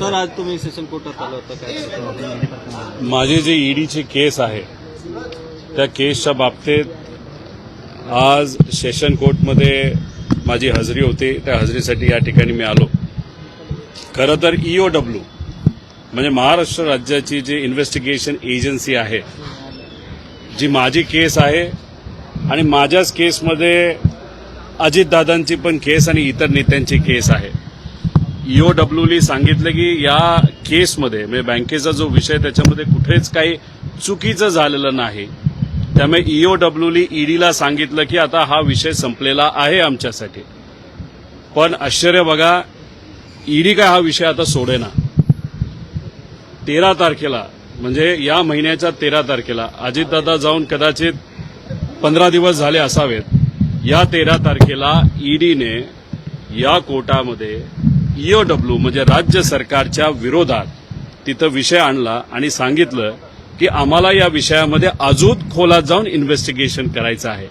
Sir आज तुम्ही session कोर्टात आला होता काय? माझी जी ईडीची केस आहे त्या केसच्या बाबतीत आज सेशन कोर्टमध्ये माझी हजेरी होती. त्या हजेरीसाठी या ठिकाणी मी आलो. खरं तर EOW म्हणजे महाराष्ट्र राज्याची जी इन्व्हेस्टिगेशन एजन्सी आहे, जी माझी केस आहे आणि माझ्याच केसमध्ये अजितदादांची पण केस आणि इतर नेत्यांची केस आहे. EOWने सांगितलं की या केसमध्ये म्हणजे बँकेचा जो विषय त्याच्यामध्ये कुठेच काही चुकीचं झालेलं नाही. त्यामुळे EOWने ईडीला सांगितलं की आता हा विषय संपलेला आहे आमच्यासाठी. पण आश्चर्य बघा, ईडी काय हा विषय आता सोडेना. 13 तारखेला म्हणजे या महिन्याच्या 13 तारखेला अजितदादा जाऊन कदाचित 15 दिवस झाले असावेत. या 13 तारखेला ईडीने या कोर्टामध्ये EOW म्हणजे राज्य सरकारच्या विरोधात तिथं विषय आणला आणि सांगितलं की आम्हाला या विषयामध्ये अजून खोलात जाऊन इन्व्हेस्टिगेशन करायचं आहे.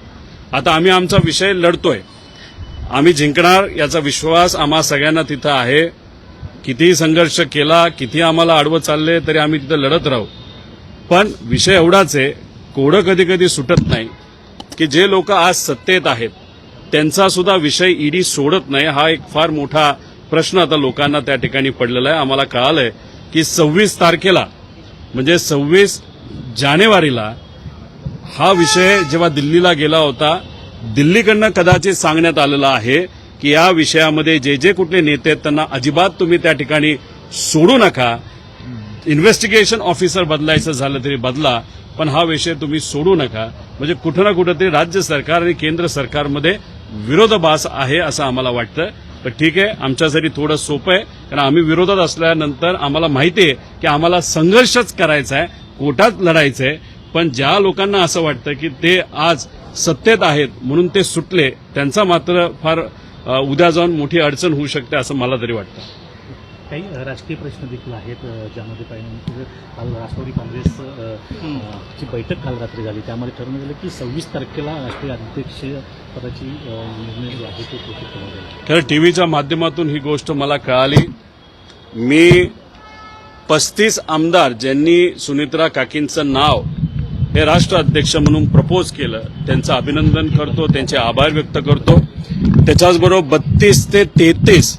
आता आम्ही आमचा विषय लढतोय, आम्ही जिंकणार याचा विश्वास आम्हा सगळ्यांना तिथं आहे. कितीही संघर्ष केला, किती आम्हाला आडवं चालले तरी आम्ही तिथं लढत राहू. पण विषय एवढाच आहे, कोडं कधी कधी सुटत नाही की जे लोक आज सत्तेत आहेत त्यांचा सुद्धा विषय ईडी सोडत नाही. हा एक फार मोठा प्रश्न आता लोकांना त्या ठिकाणी पडलेला आहे. आम्हाला कळालंय की 26 तारखेला म्हणजे 26 जानेवारीला हा विषय जेव्हा दिल्लीला गेला होता, दिल्लीकडनं कदाचित सांगण्यात आलेलं आहे की या विषयामध्ये जे जे कुठले नेते आहेत त्यांना अजिबात तुम्ही त्या ठिकाणी सोडू नका. इन्व्हेस्टिगेशन ऑफिसर बदलायचं झालं तरी बदला, पण हा विषय तुम्ही सोडू नका. म्हणजे कुठं ना कुठंतरी राज्य सरकार आणि केंद्र सरकारमध्ये विरोधाभास आहे असं आम्हाला वाटतं. पण ठीक आहे, आमच्यासाठी थोडं सोपं आहे, कारण आम्ही विरोधात असल्यानंतर आम्हाला माहिती आहे की आम्हाला संघर्षच करायचा आहे, कोर्टात लढायचं आहे. पण ज्या लोकांना असं वाटतं की ते आज सत्तेत आहेत म्हणून ते सुटले, त्यांचा मात्र फार उद्या जाऊन मोठी अडचण होऊ शकते असं मला तरी वाटतं. काही राजकीय प्रश्न देखील आहेत ज्यामध्ये काही काल राष्ट्रवादी काँग्रेसची बैठक काल रात्री झाली. त्यामध्ये ठरवण्यात आलं की 26 तारखेला राष्ट्रीय अध्यक्ष पदाची निर्णय जो आहे तो घोषित केला जाईल. खरं टीव्हीच्या माध्यमातून ही गोष्ट मला कळाली. मी 35 आमदार ज्यांनी सुनित्रा काकींचं नाव हे राष्ट्र अध्यक्ष म्हणून प्रपोज केलं त्यांचं अभिनंदन करतो, त्यांचे आभार व्यक्त करतो. त्याच्याचबरोबर 32 ते 33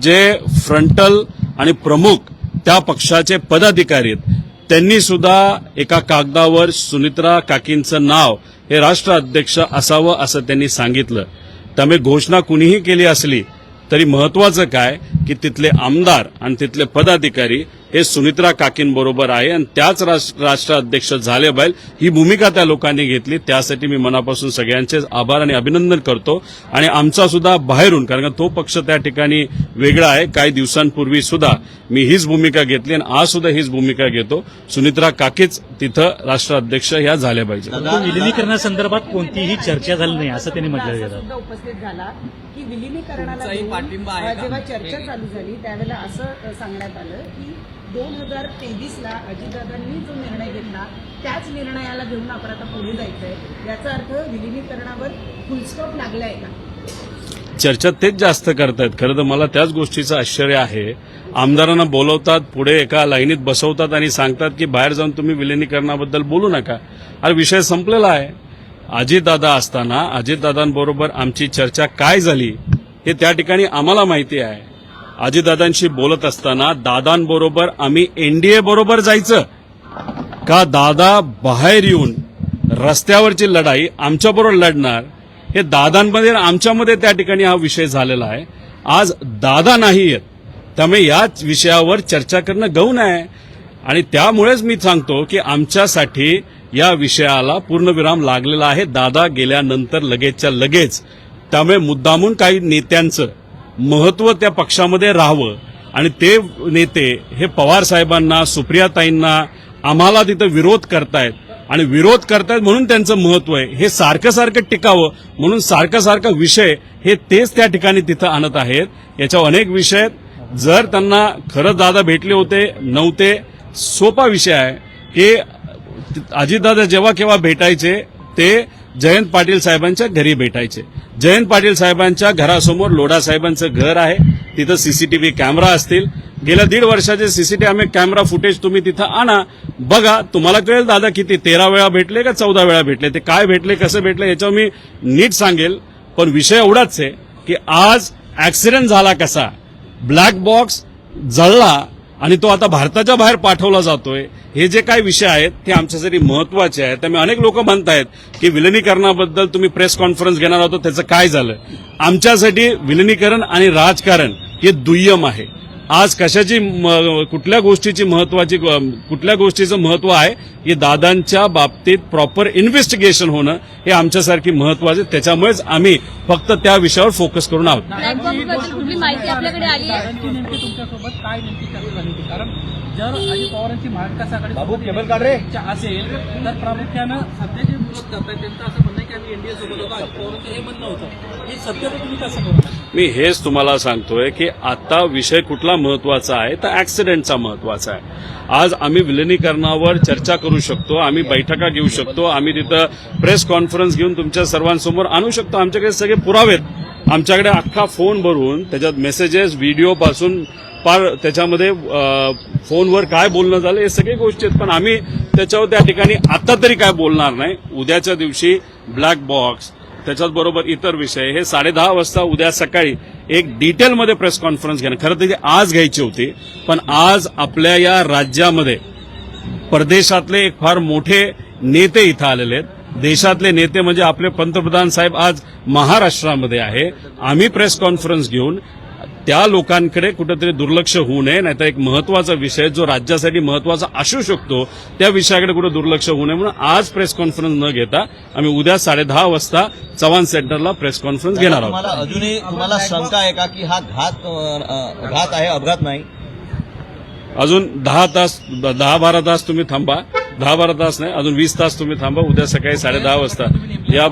जे फ्रंटल आणि प्रमुख त्या पक्षाचे पदाधिकारी आहेत त्यांनी सुद्धा एका कागदावर सुनित्रा काकींचं नाव हे राष्ट्र अध्यक्ष असावं असं त्यांनी सांगितलं. त्यामुळे घोषणा कुणीही केली असली तरी महत्वाचं काय की तिथले आमदार आणि तिथले पदाधिकारी हे सुनित्रा काकींबरोबर आहे आणि त्याच राष्ट्र अध्यक्ष झाले पाहिजे ही भूमिका त्या लोकांनी घेतली. त्यासाठी मी मनापासून सगळ्यांचे आभार आणि अभिनंदन करतो. आणि आमचा सुद्धा बाहेरून, कारण तो पक्ष त्या ठिकाणी वेगळा आहे, काही दिवसांपूर्वी सुद्धा मी हीच भूमिका घेतली आणि आज सुद्धा हीच भूमिका घेतो. सुनित्रा काकीच तिथं राष्ट्र अध्यक्ष ह्या झाल्या पाहिजे. विलिनीकरणासंदर्भात कोणतीही चर्चा झाली नाही असं त्यांनी म्हटलं गेलं. उपस्थित झाला की विलिनीकरणाला जेव्हा चर्चा चालू झाली त्यावेळेला असं सांगण्यात आलं की 2023ला अजितदादांनी जो निर्णय घेतला त्याच निर्णयाला घेऊन आपण आता पुढे जायचंय. याचा अर्थ विलिनीकरणावर फुलस्टॉप लागलाय का? चर्चा तेच जास्त करतायत. खरं तर मला त्याच गोष्टीचं आश्चर्य आहे. आमदारांना बोलवतात, पुढे एका लाईनीत बसवतात आणि सांगतात की बाहेर जाऊन तुम्ही विलिनीकरणाबद्दल बोलू नका. अरे विषय संपलेला आहे. अजितदादा असताना अजितदादांबरोबर आमची चर्चा काय झाली हे त्या ठिकाणी आम्हाला माहिती आहे. अजितदादांशी बोलत असताना दादांबरोबर आम्ही NDA बरोबर जायचं का दादा बाहेर येऊन रस्त्यावरची लढाई आमच्याबरोबर लढणार, हे दादांमध्ये आमच्यामध्ये त्या ठिकाणी हा विषय झालेला आहे. आज दादा नाही आहेत, त्यामुळे याच विषयावर चर्चा करणं गौण आहे. आणि त्यामुळेच मी सांगतो की आमच्यासाठी या विषयाला पूर्णविराम लागलेला आहे दादा गेल्यानंतर लगेचच्या लगेच. त्यामुळे मुद्दामून काही नेत्यांचं महत्व त्या पक्षामध्ये राहावं आणि ते नेते हे पवार साहेबांना, सुप्रियाताईंना, आम्हाला तिथं विरोध करतायत आणि विरोध करतायत म्हणून त्यांचं महत्व आहे हे सारखं सारखं टिकावं म्हणून सारखं सारखं विषय हे तेच त्या ठिकाणी तिथं आणत आहेत. याच्यावर अनेक विषय आहेत. जर त्यांना खरंच दादा भेटले होते नव्हते, सोपा विषय आहे की अजितदादा जेव्हा केव्हा भेटायचे ते जयंत पाटील साहेबांच्या घरी भेटायचे. जयंत पाटील साहेबांच्या घरासमोर लोढा साहेबांचं घर आहे, तिथं सीसीटीव्ही कॅमेरा असतील. गेल्या 1.5 वर्षाचे सीसीटीव्ही कॅमेरा फुटेज तुम्ही तिथं आणा, बघा, तुम्हाला कळेल दादा किती 13 वेळा भेटले का 14 वेळा भेटले, ते काय भेटले कसं भेटले याच्यावर मी नीट सांगेल. पण विषय एवढाच आहे की आज ऍक्सिडेंट झाला कसा, ब्लॅक बॉक्स जळला आणि तो आता भारताच्या बाहेर पाठवला जातोय, हे जे काही विषय आहेत ते आमच्यासाठी महत्वाचे आहेत. त्यामुळे अनेक लोक म्हणतायत की विलिनीकरणाबद्दल तुम्ही प्रेस कॉन्फरन्स घेणार होतो, त्याचं काय झालं. आमच्यासाठी विलिनीकरण आणि राजकारण हे दुय्यम आहे. आज कशाची कुठल्या गोष्टीचं महत्व आहे हे दादांच्या बाबतीत प्रॉपर इन्व्हेस्टिगेशन होणं हे आमच्यासाठी महत्वाचं आहे. त्याच्यामुळेच आम्ही फक्त त्या विषयावर फोकस करून आहोत. कुठली माहिती आपल्याकडे आली आहे? नेमकी तुमच्यासोबत काय नेमकी चर्चा झाली होती? कारण जर अजित पवारांची महाविकास आघाडी इच्छा असेल तर प्रामुख्यानं सध्या जे विरोध करतायत त्यांचं असं म्हणणं आहे की आम्ही एनडीए सोबत होतो, अजित पवारांचं हे म्हणणं होतं. हे सत्य तर तुम्ही कसं करणार? मी हेच तुम्हाला सांगतोय की आता विषय कुठला महत्वाचा आहे तर ऍक्सिडेंटचा महत्वाचा आहे. आज आम्ही विलिनीकरणावर चर्चा करू शकतो, आम्ही बैठका घेऊ शकतो, आम्ही तिथं प्रेस कॉन्फरन्स घेऊन तुमच्या सर्वांसमोर आणू शकतो. आमच्याकडे सगळे पुरावेत, आमच्याकडे अख्खा फोन भरून त्याच्यात मेसेजेस व्हिडिओ पासून पार त्याच्यामध्ये फोनवर काय बोलणं झालं हे सगळे गोष्टी आहेत. पण आम्ही त्याच्यावर त्या ठिकाणी आता तरी काय बोलणार नाही. उद्याच्या दिवशी ब्लॅक बॉक्स त्याच्याच बरोबर इतर विषय हे 10:30 वाजता उद्या सकाळी एक डिटेलमध्ये प्रेस कॉन्फरन्स घेणं खरं तर आज घ्यायची होती. पण आज आपल्या या राज्यामध्ये परदेशातले एक फार मोठे नेते इथं आलेले आहेत. देशातले नेते म्हणजे आपले पंतप्रधान साहेब आज महाराष्ट्रामध्ये आहे. आम्ही प्रेस कॉन्फरन्स घेऊन त्या लोकांकडे कुठेतरी दुर्लक्ष होऊ नये, नाहीतर एक महत्वाचा विषय जो राज्यासाठी महत्वाचा असू शकतो त्या विषयाकडे कुठे दुर्लक्ष होऊ नये म्हणून आज प्रेस कॉन्फरन्स न घेता आम्ही उद्या 10:30 वाजता चव्हाण सेंटरला प्रेस कॉन्फरन्स घेणार आहोत. अजूनही तुम्हाला शंका आहे का की हा घात आहे, अपघात नाही? अजून 10-12 तास तुम्ही थांबा. 10-12 तास नाही, अजून 20 तास तुम्ही थांबा. उद्या सकाळी 10:30 वाजता या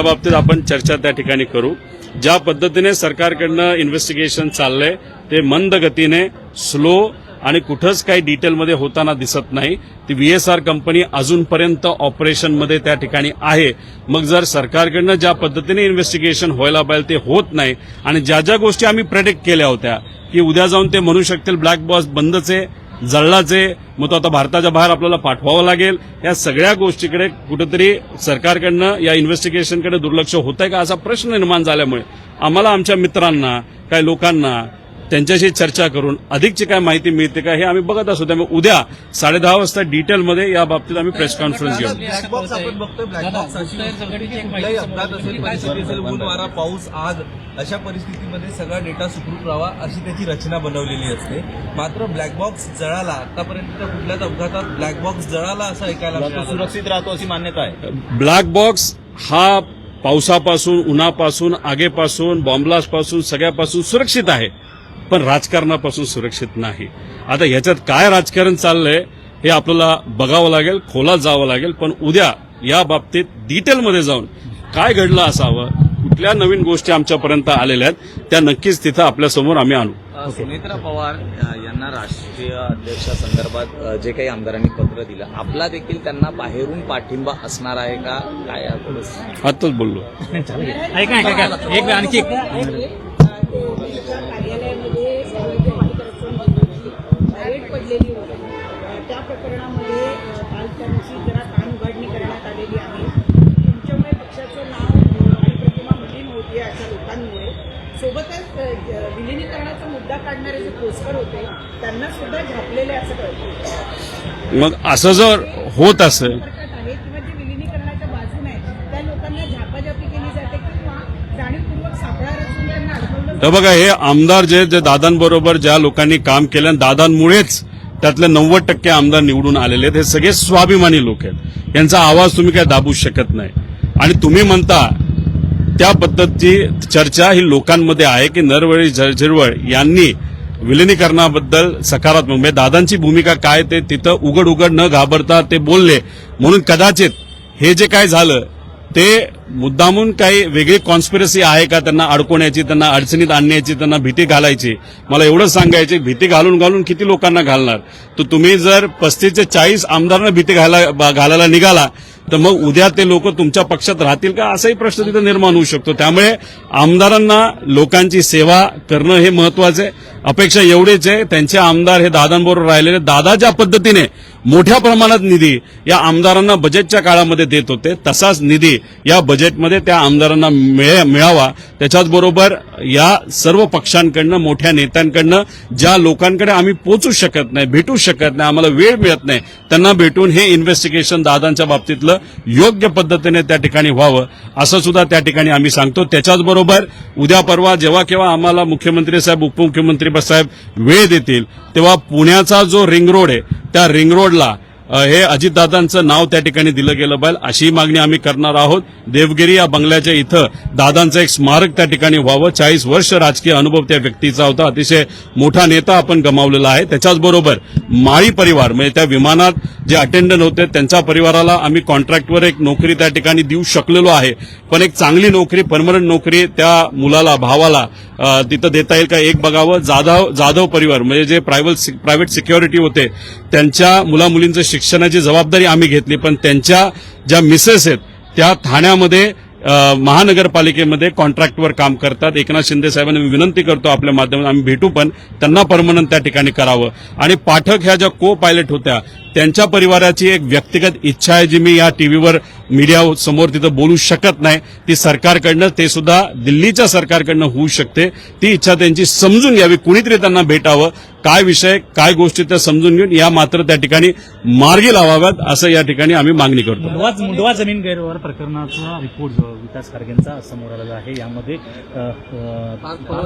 बाबतीत आपण चर्चा त्या ठिकाणी करू. ज्या पद्धतीने सरकारकडनं इन्व्हेस्टिगेशन चाललंय ते मंद गतीने, स्लो आणि कुठंच काही डिटेलमध्ये होताना दिसत नाही. ती VSR कंपनी अजूनपर्यंत ऑपरेशनमध्ये त्या ठिकाणी आहे. मग जर सरकारकडनं ज्या पद्धतीने इन्व्हेस्टिगेशन व्हायला पाहिजे ते होत नाही आणि ज्या ज्या गोष्टी आम्ही प्रेडिक्ट केल्या होत्या की उद्या जाऊन ते म्हणू शकतील ब्लॅक बॉक्स बंदच आहे, जळलाच आहे, मग तो आता भारताच्या बाहेर आपल्याला पाठवावं लागेल, या सगळ्या गोष्टीकडे कुठेतरी सरकारकडनं या इन्व्हेस्टिगेशनकडे दुर्लक्ष होत आहे का असा प्रश्न निर्माण झाल्यामुळे आम्हाला आमच्या मित्रांना काही लोकांना त्यांच्याशी चर्चा करून अधिकची काय माहिती मिळते का हे आम्ही बघत असू. त्यामुळे उद्या 10:30 वाजता डिटेलमध्ये या बाबतीत आम्ही प्रेस कॉन्फरन्स घेऊ. ब्लॅक बॉक्स आपण बघतोय, ब्लॅक बॉक्स कुठलाही अपघात असेल, परिस्थिती असेल, ऊन वारा पाऊस आग अशा परिस्थितीमध्ये सगळा डेटा सुखरूप राहावा अशी त्याची रचना बनवलेली असते. मात्र ब्लॅक बॉक्स जळाला, आतापर्यंत कुठल्याच अपघातात ब्लॅक बॉक्स जळाला असं ऐकायला मिळालं. सुरक्षित राहतो अशी मान्यता आहे. ब्लॅक बॉक्स हा पावसापासून, उन्हापासून, आगेपासून, बॉम्बलास्टपासून सगळ्यापासून सुरक्षित आहे, पण राजकारणापासून सुरक्षित नाही. आता ह्याच्यात काय राजकारण चाललंय हे आपल्याला बघावं लागेल, खोलात जावं लागेल. पण उद्या या बाबतीत डिटेलमध्ये जाऊन काय घडलं असावं, कुठल्या नवीन गोष्टी आमच्यापर्यंत आलेल्या आहेत त्या नक्कीच तिथं आपल्यासमोर आम्ही आणू. सुनेत्रा पवार यांना राष्ट्रीय अध्यक्षासंदर्भात जे काही आमदारांनी पत्र दिलं, आपला देखील त्यांना बाहेरून पाठिंबा असणार आहे का काय? आताच बोललो. ऐका एक आणखी कार्यालयामध्ये रेड पडलेली होती. त्या प्रकरणामध्ये काल त्यांची जरा कान उघडणी करण्यात आलेली आहे. तुमच्यामुळे पक्षाचं नाव आणि प्रतिमा मलिन होती अशा लोकांमुळे. सोबतच विलिनीकरणाचा मुद्दा काढणारे जे पोस्टर होते त्यांना सुद्धा झापलेले असं कळतं. मग असं जर होत असेल आहे किंवा जे विलिनीकरणाच्या बाजूने आहे त्या लोकांना झापाझापी केली जाते किंवा जाणीवपूर्वक सापळा रचून त्यांना अडकवलं. तर बघा, हे आमदार जे दादांबरोबर ज्या लोकांनी काम केलं, दादांमुळेच त्यातले 90% आमदार निवडून आलेले आहेत. हे सगळे स्वाभिमानी लोक आहेत, यांचा आवाज तुम्ही काय दाबू शकत नाही. आणि तुम्ही म्हणता त्या पद्धतीची चर्चा ही लोकांमध्ये आहे की नरवळी झिरवळ यांनी विलिनीकरणाबद्दल सकारात्मक, म्हणजे दादांची भूमिका काय ते तिथं उघड न घाबरता ते बोलले म्हणून कदाचित हे जे काय झालं ते मुद्दामून काही वेगळी कॉन्स्पिरसी आहे का त्यांना अडकवण्याची, त्यांना अडचणीत आणण्याची, त्यांना भीती घालायची. मला एवढंच सांगायची, भीती घालून किती लोकांना घालणार. तर तुम्ही जर 35 ते 40 आमदारांना भीती घालायला निघाला तर मग उद्या ते लोक तुमच्या पक्षात राहतील का असाही प्रश्न तिथे निर्माण होऊ शकतो. त्यामुळे आमदारांना लोकांची सेवा करणं हे महत्वाचं आहे. अपेक्षा एवढीच आहे, त्यांचे आमदार हे दादांबरोबर राहिलेले, दादा ज्या पद्धतीने मोठ्या प्रमाणात निधी या आमदारांना बजेटच्या काळामध्ये देत होते तसाच निधी या बजेटमध्ये त्या आमदारांना मिळावा. त्याच्याचबरोबर या सर्व पक्षांकडनं, मोठ्या नेत्यांकडनं ज्या लोकांकडे आम्ही पोहोचू शकत नाही, भेटू शकत नाही, आम्हाला वेळ मिळत नाही, त्यांना भेटून हे इन्व्हेस्टिगेशन दादांच्या बाबतीतलं योग्य पद्धतीने त्या ठिकाणी व्हावं असं सुद्धा त्या ठिकाणी आम्ही सांगतो. त्याच्याचबरोबर उद्या परवा जेव्हा केव्हा आम्हाला मुख्यमंत्री साहेब, उपमुख्यमंत्री साहेब वेळ देतील तेव्हा पुण्याचा जो रिंग रोड आहे त्या रिंग रोडला हे अजितदादांचं नाव त्या ठिकाणी दिलं गेलं पाहिजे अशी मागणी आम्ही करणार आहोत. देवगिरी या बंगल्याच्या इथं दादांचं एक स्मारक त्या ठिकाणी व्हावं. 40 वर्ष राजकीय अनुभव त्या व्यक्तीचा होता, अतिशय मोठा नेता आपण गमावलेला आहे. त्याच्याचबरोबर माळी परिवार म्हणजे त्या विमानात जे अटेंडंट होते त्यांच्या परिवाराला आम्ही कॉन्ट्रॅक्टवर एक नोकरी त्या ठिकाणी देऊ शकलेलो आहे, पण एक चांगली नोकरी, परमनंट नोकरी त्या मुलाला, भावाला तिथं देता येईल का एक बघावं. जाधव परिवार म्हणजे जे प्रायव्हेट सिक्युरिटी होते त्यांच्या मुलामुलींचं शिक्षणाची जबाबदारी आम्ही घेतली, पण त्यांच्या ज्या मिसेस आहेत त्या ठाण्यामध्ये महानगरपालिकेमध्ये कॉन्ट्रॅक्टवर काम करतात. एकनाथ शिंदे साहेबांना मी विनंती करतो आपल्या माध्यमातून आम्ही भेटू, पण त्यांना परमनंट त्या ठिकाणी करावं. आणि पाठक ह्या ज्या को पायलट होत्या त्यांच्या परिवाराची एक व्यक्तिगत इच्छा आहे जी मी या टीव्हीवर मीडिया समोर तिथं बोलू शकत नाही, ती सरकारकडनं, ते सुद्धा दिल्लीच्या सरकारकडनं होऊ शकते. ती इच्छा त्यांची समजून घ्यावी, कुणीतरी त्यांना भेटावं, काय विषय, काय गोष्टी त्या समजून घेऊन या मात्र त्या ठिकाणी मार्गी लावाव्यात असं या ठिकाणी आम्ही मागणी करतो. मुंडवा जमीन गैरव्यवहार प्रकरणाचा रिपोर्ट जो विकास खारगेंचा समोर आलेला आहे यामध्ये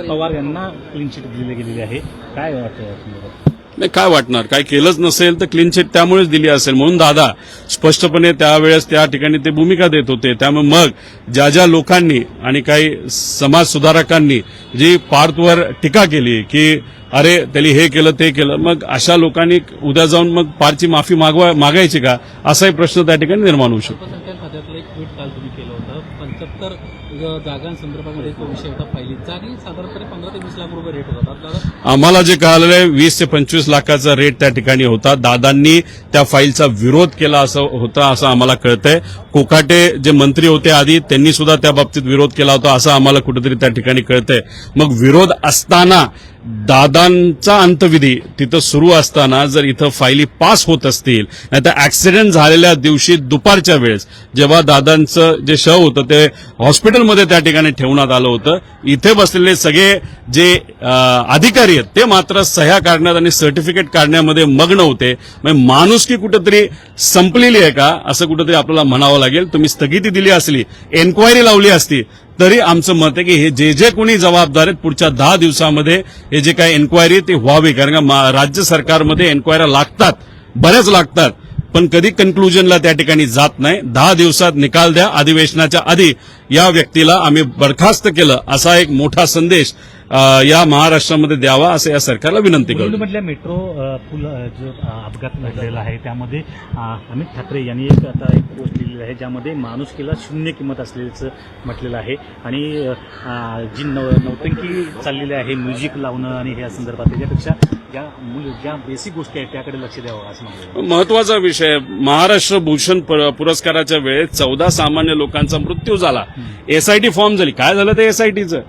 पवार यांना क्लीन चिट दिली गेलेली आहे, काय वाटतं? नाही, काय वाटणार, काय केलंच नसेल तर क्लीन चिट त्यामुळेच दिली असेल म्हणून दादा स्पष्टपणे त्यावेळेस त्या ठिकाणी ते भूमिका देत होते. त्यामुळे मग ज्या लोकांनी आणि काही समाज सुधारकांनी जी पार्थवर टीका केली की अरे त्यांनी हे केलं ते केलं, मग अशा लोकांनी उद्या जाऊन मग पारची माफी मागायची का असाही प्रश्न त्या ठिकाणी निर्माण होऊ शकतो. अल्पसंख्याक खात्यातलं एक ट्विट काल तुम्ही केलं होतं. 75 जागांसंदर्भामध्ये तो विषय होता. पहिली जागी साधारणपणे 15 ते 20 लाख रुपये रेट होता. दादा आम्हाला जे कळालेलं आहे 20 ते 25 लाखाचा रेट त्या ठिकाणी होता. दादांनी त्या फाईलचा विरोध केला असं आम्हाला कळतंय. कोकाटे जे मंत्री होते आधी त्यांनी सुद्धा त्या बाबतीत विरोध केला होता असं आम्हाला कुठेतरी त्या ठिकाणी कळतंय. मग विरोध असताना दादांचा अंतविधी तिथं सुरू असताना जर इथं फायली पास होत असतील, नाहीतर ऍक्सिडेंट झालेल्या दिवशी दुपारच्या वेळेस जेव्हा दादांचं जे शव होतं ते हॉस्पिटलमध्ये त्या ठिकाणी ठेवण्यात आलं होतं, इथे बसलेले सगळे जे अधिकारी आहेत ते मात्र सह्या काढण्यात आणि सर्टिफिकेट काढण्यामध्ये मग्न होते. म्हणजे माणुसकी कुठेतरी संपलेली आहे का असं कुठेतरी आपल्याला म्हणावं लागेल. तुम्ही स्थगिती दिली असली, एन्क्वायरी लावली असती तरी आमचं मत आहे की हे जे कोणी जबाबदार आहेत पुढच्या 10 दिवसामध्ये हे जे काही एन्क्वायरी ते व्हावी, कारण का राज्य सरकारमध्ये एन्क्वायऱ्या लागतात, बऱ्याच लागतात, पण कधी कन्क्लुजनला त्या ठिकाणी जात नाही. 10 दिवसात निकाल द्या, अधिवेशनाच्या आधी या व्यक्तीला आम्ही बरखास्त केलं असा एक मोठा संदेश या महाराष्ट्रामध्ये द्यावा असं या सरकारला विनंती करतो. मुंबईमधल्या मेट्रो पूल जो अपघात घडलेला आहे त्यामध्ये अमित ठाकरे यांनी एक पोस्ट लिहिलेली आहे ज्यामध्ये माणुसकीला शून्य किंमत असल्याचं म्हटलेलं आहे. आणि जी नौटंकी चाललेली आहे, म्युझिक लावणं आणि ह्या संदर्भात त्याच्यापेक्षा ज्या बेसिक गोष्टी आहेत त्याकडे लक्ष द्यावं असं म्हणतो. महत्वाचा विषय, महाराष्ट्र भूषण पुरस्काराच्या वेळेस 14 सामान्य लोकांचा मृत्यू झाला. एसआयटी फॉर्म झाली, काय झालं ते एसआयटीचं,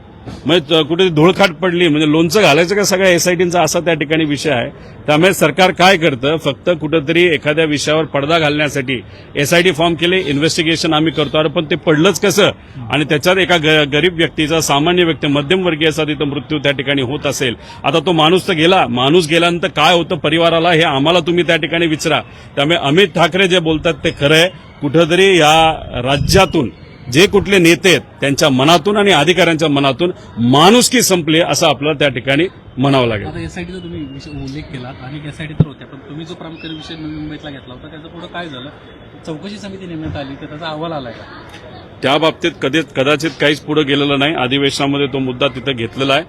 म्हणजे कुठेतरी धुळखाट पडली, म्हणजे लोणचं घालायचं का सगळ्या एसआयटीचा असा त्या ठिकाणी विषय आहे. त्यामुळे सरकार काय करतं, फक्त कुठेतरी एखाद्या विषयावर पडदा घालण्यासाठी एसआयटी फॉर्म केले, इन्व्हेस्टिगेशन आम्ही करतो. अरे पण ते पडलंच कसं, आणि त्याच्यात एका गरीब व्यक्तीचा, सामान्य व्यक्ती, मध्यमवर्गीयाचा तिथं मृत्यू त्या ठिकाणी होत असेल. आता तो माणूस तर गेला, माणूस गेल्यानंतर काय होतं परिवाराला हे आम्हाला तुम्ही त्या ठिकाणी विचारा. त्यामुळे अमित ठाकरे जे बोलतात ते खरं आहे. कुठेतरी या राज्यातून जे कुठले नेते आहेत त्यांच्या मनातून आणि अधिकाऱ्यांच्या मनातून माणुसकी संपली असं आपल्याला त्या ठिकाणी म्हणावं लागेल. आता एसआयटीचा तुम्ही उल्लेख केला, अनेक एसआयटी तर होत्या, पण तुम्ही जो प्रामुख्याने विषय नवी मुंबईतला घेतला होता त्याचं पुढे काय झालं? चौकशी समिती नेमण्यात आली तर त्याचा अहवाल आलाय का? त्या बाबतीत कदाचित काहीच पुढे गेलेलं नाही. अधिवेशनामध्ये तो मुद्दा तिथं घेतलेला आहे.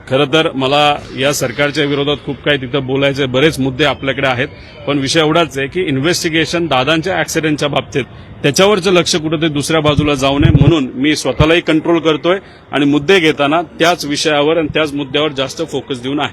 खरं तर मला या सरकारच्या विरोधात खूप काही तिथं बोलायचे बरेच मुद्दे आपल्याकडे आहेत, पण विषय एवढाच आहे की इन्व्हेस्टिगेशन दादांच्या ऍक्सिडेंटच्या बाबतीत त्याच्यावरचं लक्ष कुठेतरी दुसऱ्या बाजूला जाऊ नये म्हणून मी स्वतःलाही कंट्रोल करतोय आणि मुद्दे घेताना त्याच विषयावर आणि त्याच मुद्द्यावर जास्त फोकस देऊन आहे.